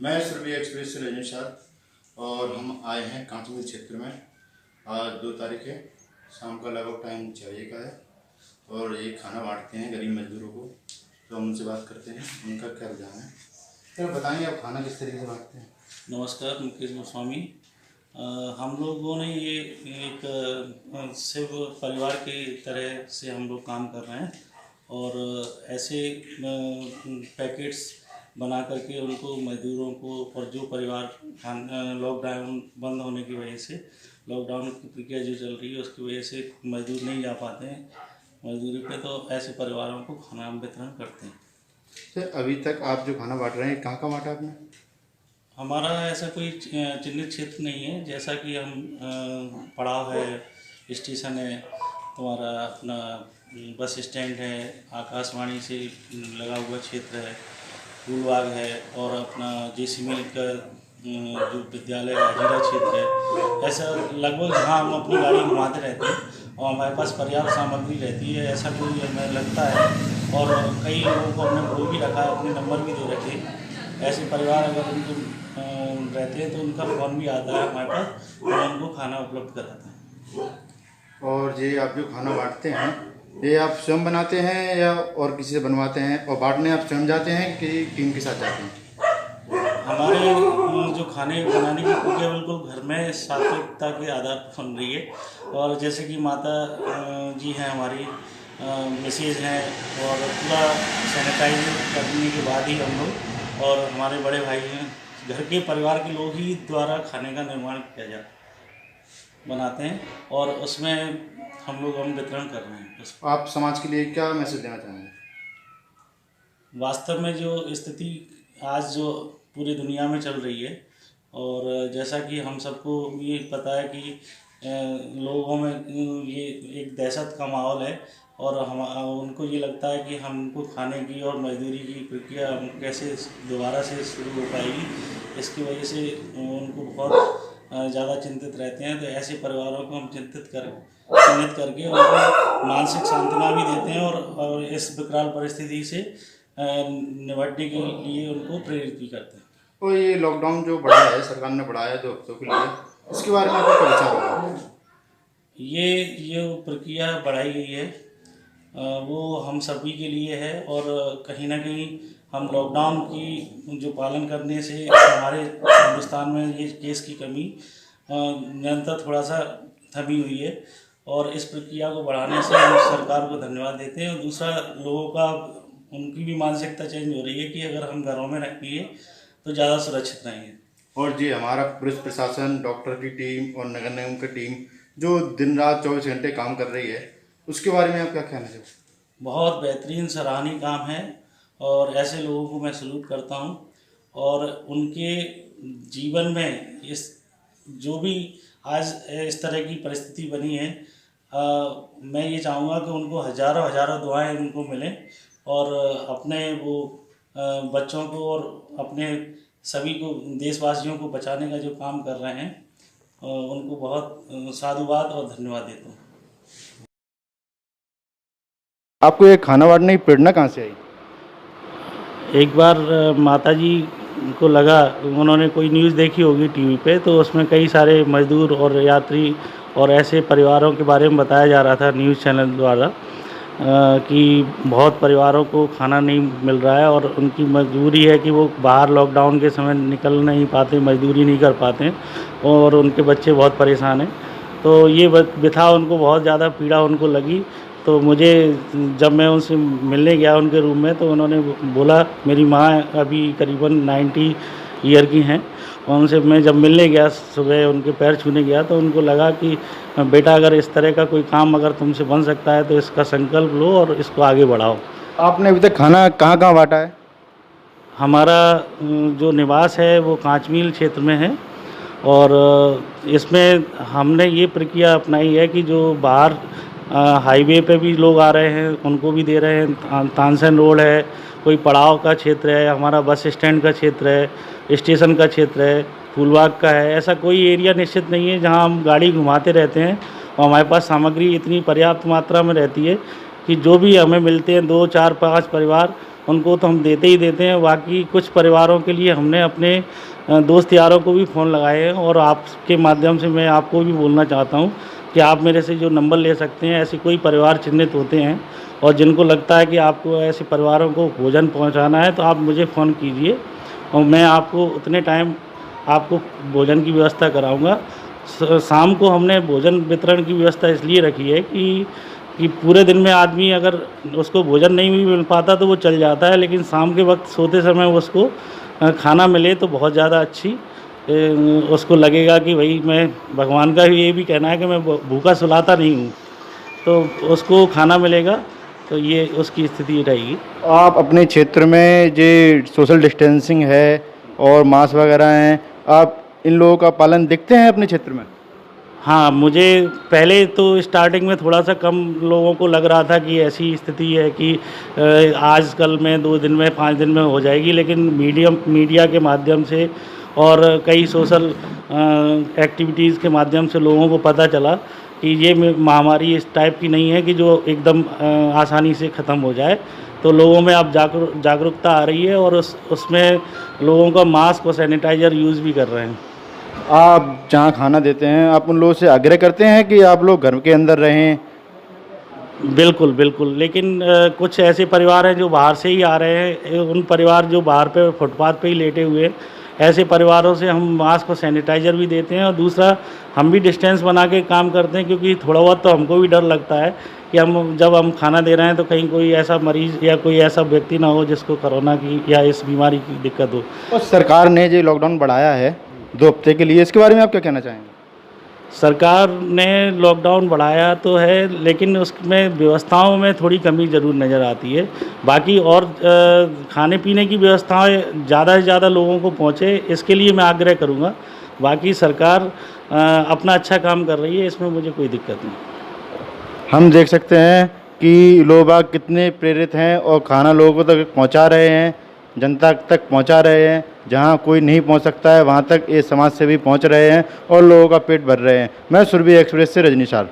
मैं सुरभि एक्सप्रेस से रजनी साहब और हम आए हैं कांचमील क्षेत्र में। आज 2 तारीख है, शाम का लगभग टाइम 6 बजे का है और ये खाना बांटते हैं गरीब मजदूरों को। तो हम उनसे बात करते हैं, उनका क्या रुझान है। सर बताएंगे आप खाना किस तरीके से बांटते हैं। नमस्कार, मुकेश गोस्वामी। हम लोगों ने ये एक शिव परिवार की तरह से हम लोग काम कर रहे हैं और ऐसे पैकेट्स बना करके उनको मजदूरों को और जो परिवार लॉकडाउन बंद होने की वजह से लॉकडाउन की प्रक्रिया जो चल रही है उसकी वजह से मजदूर नहीं जा पाते हैं मजदूरी पे, तो ऐसे परिवारों को खाना वितरण करते हैं। सर अभी तक आप जो खाना बांट रहे हैं कहाँ बांटा आपने। हमारा ऐसा कोई चिन्हित क्षेत्र नहीं है, जैसा कि हम पड़ाव है, स्टेशन है, तुम्हारा अपना बस स्टैंड है, आकाशवाणी से लगा हुआ क्षेत्र है, फूलबाग है और अपना जेसी मिल का जो विद्यालय है हीरा क्षेत्र है। ऐसा लगभग जहाँ हम अपनी गाड़ी घुमाते रहते हैं और हमारे पास पर्याप्त सामग्री रहती है, ऐसा कोई हमें लगता है। और कई लोगों को हमने बोल भी रखा है, अपने नंबर भी दे रखे हैं। ऐसे परिवार अगर उनको रहते हैं तो उनका फ़ोन भी आता है हमारे पास और उनको खाना उपलब्ध कराते हैं। और ये आप जो खाना बांटते हैं ये आप स्वयं बनाते हैं या और किसी से बनवाते हैं, और बांटने आप स्वयं जाते हैं कि टीम के साथ जाते हैं। हमारे जो खाने बनाने की प्रक्रिया बिल्कुल घर में सात्विकता के आधार पर बन रही है। और जैसे कि माता जी हैं हमारी, मिसेज हैं, और पूरा सैनिटाइज करने के बाद ही हम लोग और हमारे बड़े भाई हैं, घर के परिवार के लोग ही द्वारा खाने का निर्माण किया जाता बनाते हैं और उसमें हम वितरण कर रहे हैं। आप समाज के लिए क्या मैसेज देना चाहेंगे। वास्तव में जो स्थिति आज जो पूरी दुनिया में चल रही है, और जैसा कि हम सबको ये पता है कि लोगों में ये एक दहशत का माहौल है और हम उनको ये लगता है कि हमको खाने की और मजदूरी की प्रक्रिया कैसे दोबारा से शुरू हो पाएगी। इसकी वजह से उनको बहुत ज़्यादा चिंतित रहते हैं। तो ऐसे परिवारों को हम चिन्हित करके उनको मानसिक सांत्वना भी देते हैं और इस विकराल परिस्थिति से निपटने के लिए उनको प्रेरित भी करते हैं। और ये लॉकडाउन जो बढ़ाया है सरकार ने, बढ़ाया है 2 हफ्तों के लिए, इसके बारे में आपका क्या विचार होगा। ये प्रक्रिया बढ़ाई गई है वो हम सभी के लिए है और कहीं ना कहीं हम लॉकडाउन की जो पालन करने से हमारे हिंदुस्तान में ये केस की कमी निरंतर थोड़ा सा थमी हुई है और इस प्रक्रिया को बढ़ाने से हम सरकार को धन्यवाद देते हैं। और दूसरा, लोगों का उनकी भी मानसिकता चेंज हो रही है कि अगर हम घरों में रहिए तो ज़्यादा सुरक्षित रहेंगे। और जी हमारा पुलिस प्रशासन, डॉक्टर की टीम और नगर निगम की टीम जो दिन रात 24 घंटे काम कर रही है, उसके बारे में आप क्या कहना चाहते हैं। बहुत बेहतरीन सराहनीय काम है और ऐसे लोगों को मैं सलूट करता हूं। और उनके जीवन में इस जो भी आज इस तरह की परिस्थिति बनी है, मैं ये चाहूँगा कि उनको हज़ारों हज़ारों दुआएं उनको मिलें और अपने वो बच्चों को और अपने सभी को, देशवासियों को बचाने का जो काम कर रहे हैं, उनको बहुत साधुवाद और धन्यवाद देता हूँ। आपको ये खाना बांटने की प्रेरणा कहाँ से आई। एक बार माताजी को लगा, उन्होंने कोई न्यूज़ देखी होगी टीवी पे, तो उसमें कई सारे मजदूर और यात्री और ऐसे परिवारों के बारे में बताया जा रहा था न्यूज़ चैनल द्वारा कि बहुत परिवारों को खाना नहीं मिल रहा है और उनकी मजबूरी है कि वो बाहर लॉकडाउन के समय निकल नहीं पाते, मजदूरी नहीं कर पाते और उनके बच्चे बहुत परेशान हैं। तो ये व्यथा उनको बहुत ज़्यादा पीड़ा उनको लगी। तो मुझे, जब मैं उनसे मिलने गया उनके रूम में, तो उन्होंने बोला, मेरी माँ अभी करीबन 90 ईयर की हैं, और उनसे मैं जब मिलने गया, सुबह उनके पैर छूने गया, तो उनको लगा कि बेटा अगर इस तरह का कोई काम अगर तुमसे बन सकता है तो इसका संकल्प लो और इसको आगे बढ़ाओ। आपने अभी तक खाना कहाँ कहाँ बांटा है। हमारा जो निवास है वो कांचमील क्षेत्र में है और इसमें हमने ये प्रक्रिया अपनाई है कि जो बाहर हाईवे पे भी लोग आ रहे हैं उनको भी दे रहे हैं। तानसेन रोड है, कोई पड़ाव का क्षेत्र है, हमारा बस स्टैंड का क्षेत्र है, स्टेशन का क्षेत्र है, फूलबाग का है। ऐसा कोई एरिया निश्चित नहीं है जहां हम गाड़ी घुमाते रहते हैं और हमारे पास सामग्री इतनी पर्याप्त मात्रा में रहती है कि जो भी हमें मिलते हैं 2, 4, 5 परिवार उनको तो हम देते ही देते हैं। बाकी कुछ परिवारों के लिए हमने अपने दोस्त यारों को भी फ़ोन लगाए हैं, और आपके माध्यम से मैं आपको भी बोलना चाहता हूँ कि आप मेरे से जो नंबर ले सकते हैं, ऐसे कोई परिवार चिन्हित होते हैं और जिनको लगता है कि आपको ऐसे परिवारों को भोजन पहुँचाना है, तो आप मुझे फ़ोन कीजिए और मैं आपको उतने टाइम आपको भोजन की व्यवस्था कराऊँगा। शाम को हमने भोजन वितरण की व्यवस्था इसलिए रखी है कि पूरे दिन में आदमी अगर उसको भोजन नहीं भी मिल पाता तो वो चल जाता है, लेकिन शाम के वक्त सोते समय उसको खाना मिले तो बहुत ज़्यादा अच्छी उसको लगेगा कि भाई मैं, भगवान का ये भी कहना है कि मैं भूखा सुलाता नहीं हूँ, तो उसको खाना मिलेगा, तो ये उसकी स्थिति रहेगी। आप अपने क्षेत्र में जो सोशल डिस्टेंसिंग है और मास्क वगैरह हैं, आप इन लोगों का पालन देखते हैं अपने क्षेत्र में? हाँ, मुझे पहले तो स्टार्टिंग में थोड़ा-सा कम लोगों को लग रहा था कि ऐसी स्थिति है कि आजकल में 2 दिन में 5 दिन में हो जाएगी, लेकिन मीडिया के माध्यम से और कई सोशल एक्टिविटीज़ के माध्यम से लोगों को पता चला कि ये महामारी इस टाइप की नहीं है कि जो एकदम आसानी से ख़त्म हो जाए। तो लोगों में अब जागरूकता आ रही है और उसमें लोगों का मास्क और सैनिटाइज़र यूज़ भी कर रहे हैं। आप जहाँ खाना देते हैं, आप उन लोगों से आग्रह करते हैं कि आप लोग घर के अंदर रहें? बिल्कुल, बिल्कुल। लेकिन कुछ ऐसे परिवार हैं जो बाहर से ही आ रहे हैं, उन परिवार जो बाहर पे फुटपाथ पे ही लेटे हुए हैं, ऐसे परिवारों से हम मास्क और सैनिटाइज़र भी देते हैं, और दूसरा हम भी डिस्टेंस बना के काम करते हैं, क्योंकि थोड़ा बहुत तो हमको भी डर लगता है कि जब हम खाना दे रहे हैं तो कहीं कोई ऐसा मरीज़ या कोई ऐसा व्यक्ति ना हो जिसको कोरोना की या इस बीमारी की दिक्कत हो। और सरकार ने जो लॉकडाउन बढ़ाया है 2 हफ्ते के लिए, इसके बारे में आप क्या कहना चाहेंगे? सरकार ने लॉकडाउन बढ़ाया तो है, लेकिन उसमें व्यवस्थाओं में थोड़ी कमी ज़रूर नज़र आती है। बाकी और खाने पीने की व्यवस्थाएं ज़्यादा से ज़्यादा लोगों को पहुँचे, इसके लिए मैं आग्रह करूँगा। बाकी सरकार अपना अच्छा काम कर रही है, इसमें मुझे कोई दिक्कत नहीं। हम देख सकते हैं कि लोग बाग कितने प्रेरित हैं और खाना लोगों तक पहुंचा रहे हैं, जनता तक पहुंचा रहे हैं। जहां कोई नहीं पहुंच सकता है वहां तक ये समाज सेवी पहुंच रहे हैं और लोगों का पेट भर रहे हैं। मैं सुरभि एक्सप्रेस से रजनी साल।